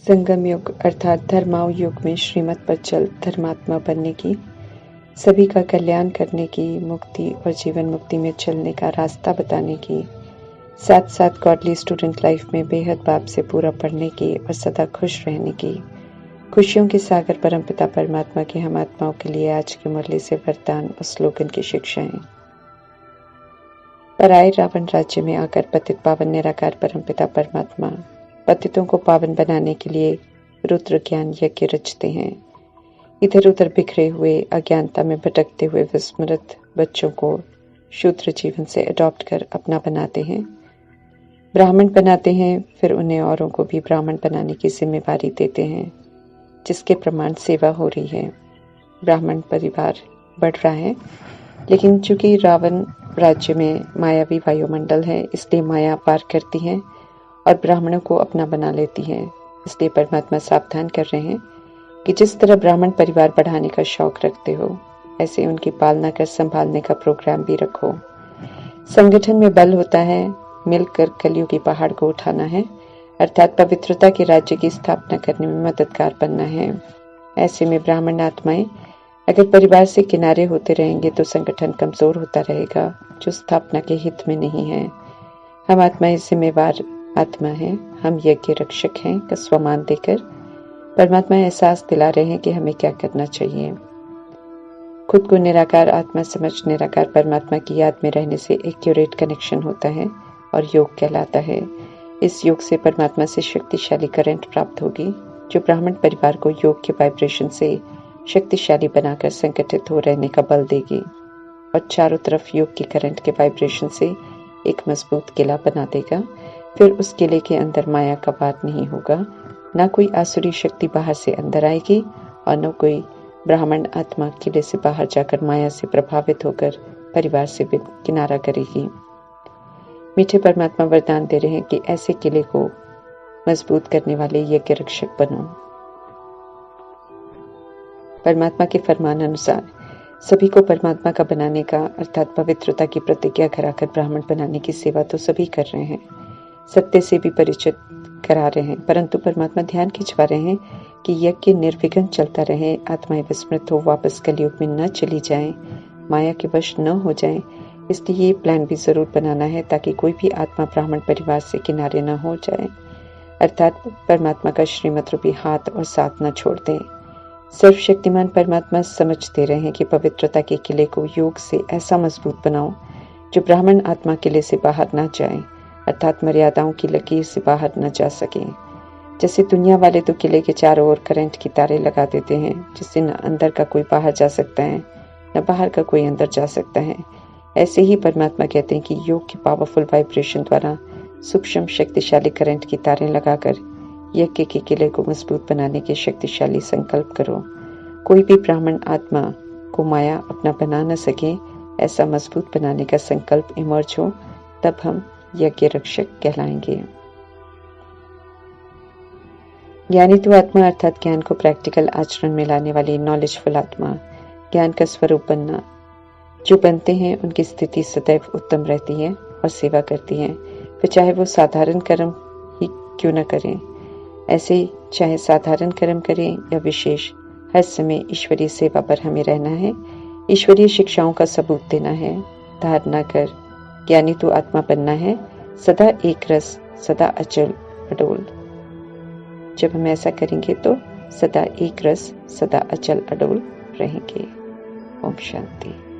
संगम युग अर्थात धर्माव युग में श्रीमत पर चल धर्मात्मा बनने की, सभी का कल्याण करने की, मुक्ति और जीवन मुक्ति में चलने का रास्ता बताने की, साथ साथ गॉडली स्टूडेंट लाइफ में बेहद बाप से पूरा पढ़ने की और सदा खुश रहने की, खुशियों के सागर परमपिता परमात्मा के हम आत्माओं के लिए आज की मुरली से वरदान और स्लोगन की शिक्षाएं। पराए रावण राज्य में आकर पतित पावन निराकार परमपिता परमात्मा पतितों को पावन बनाने के लिए रुद्र ज्ञान यज्ञ रचते हैं। इधर उधर बिखरे हुए, अज्ञानता में भटकते हुए विस्मृत बच्चों को शूद्र जीवन से अडॉप्ट कर अपना बनाते हैं, ब्राह्मण बनाते हैं, फिर उन्हें औरों को भी ब्राह्मण बनाने की जिम्मेवारी देते हैं, जिसके प्रमाण सेवा हो रही है। ब्राह्मण परिवार बढ़ रहा है, लेकिन चूंकि रावण राज्य में मायावी वायुमंडल है, इसलिए माया पार करती है और ब्राह्मणों को अपना बना लेती है। इसलिए परमात्मा सावधान कर रहे हैं कि जिस तरह ब्राह्मण परिवार बढ़ाने का शौक रखते हो, ऐसे उनकी पालना कर संभालने का प्रोग्राम भी रखो। संगठन में बल होता है, मिलकर कलियुग की पहाड़ को उठाना है, अर्थात पवित्रता के राज्य की स्थापना करने में मददगार बनना है। ऐसे में ब्राह्मण आत्माएं अगर परिवार से किनारे होते रहेंगे तो संगठन कमजोर होता रहेगा, जो स्थापना के हित में नहीं है। हम आत्माएं जिम्मेवार आत्मा है, हम यज्ञ रक्षक हैं का स्वमान देकर परमात्मा एहसास दिला रहे हैं कि हमें क्या करना चाहिए। खुद को निराकार आत्मा समझ निराकार परमात्मा की याद में रहने से एक्यूरेट कनेक्शन होता है और योग कहलाता है। इस योग से परमात्मा से शक्तिशाली करंट प्राप्त होगी, जो ब्राह्मण परिवार को योग के वाइब्रेशन से शक्तिशाली बनाकर संगठित हो रहने का बल देगी और चारों तरफ योग की करंट के वाइब्रेशन से एक मजबूत किला बना देगा। फिर उस किले के अंदर माया का वार नहीं होगा, ना कोई आसुरी शक्ति बाहर से अंदर आएगी और न कोई ब्राह्मण आत्मा किले से बाहर जाकर माया से प्रभावित होकर परिवार से किनारा करेगी। मीठे परमात्मा वरदान दे रहे हैं कि ऐसे किले को मजबूत करने वाले यज्ञ रक्षक बनो। परमात्मा के फरमान अनुसार सभी को परमात्मा का बनाने का अर्थात पवित्रता की प्रतिज्ञा कराकर ब्राह्मण बनाने की सेवा तो सभी कर रहे हैं, सत्य से भी परिचित करा रहे हैं, परंतु परमात्मा ध्यान खिंचवा रहे हैं कि यज्ञ निर्विघ्न चलता रहे, आत्माएं विस्मृत हो वापस कलयुग में न चली जाएं, माया के वश न हो जाएं। इसलिए ये प्लान भी जरूर बनाना है ताकि कोई भी आत्मा ब्राह्मण परिवार से किनारे न हो जाए, अर्थात परमात्मा का श्रीमत रूपी हाथ और साथ न छोड़ दें। सर्वशक्तिमान परमात्मा समझ दे रहे हैं कि पवित्रता के किले को योग से ऐसा मजबूत बनाओ जो ब्राह्मण आत्मा किले से बाहर न जाए, अर्थात मर्यादाओं की लकीर से बाहर न जा सके। जैसे दुनिया वाले तो किले के चारों ओर करंट की तारे लगा देते हैं, जिससे न अंदर का कोई बाहर जा सकता है, न बाहर का कोई अंदर जा सकता है। ऐसे ही परमात्मा कहते हैं कि योग की पावरफुल वाइब्रेशन द्वारा सूक्ष्म शक्तिशाली करंट की तारें लगाकर यज्ञ के किले को मजबूत बनाने के शक्तिशाली संकल्प करो। कोई भी ब्राह्मण आत्मा को माया अपना बना न सके, ऐसा मजबूत बनाने का संकल्प इमर्ज हो, तब हम यज्ञ रक्षक कहलाएंगे। ज्ञानी तो आत्मा अर्थात ज्ञान को प्रैक्टिकल आचरण में लाने वाली नॉलेजफुल आत्मा, ज्ञान का स्वरूप बनना। जो बनते हैं उनकी स्थिति सदैव उत्तम रहती है और सेवा करती है, फिर चाहे वो साधारण कर्म ही क्यों न करें। ऐसे चाहे साधारण कर्म करें या विशेष, हर समय ईश्वरीय सेवा पर हमें रहना है, ईश्वरीय शिक्षाओं का सबूत देना है। धारणा कर ज्ञानी तो आत्मा बनना है, सदा एक रस, सदा अचल अडोल। जब हम ऐसा करेंगे तो सदा एक रस, सदा अचल अडोल रहेंगे। ओम शांति।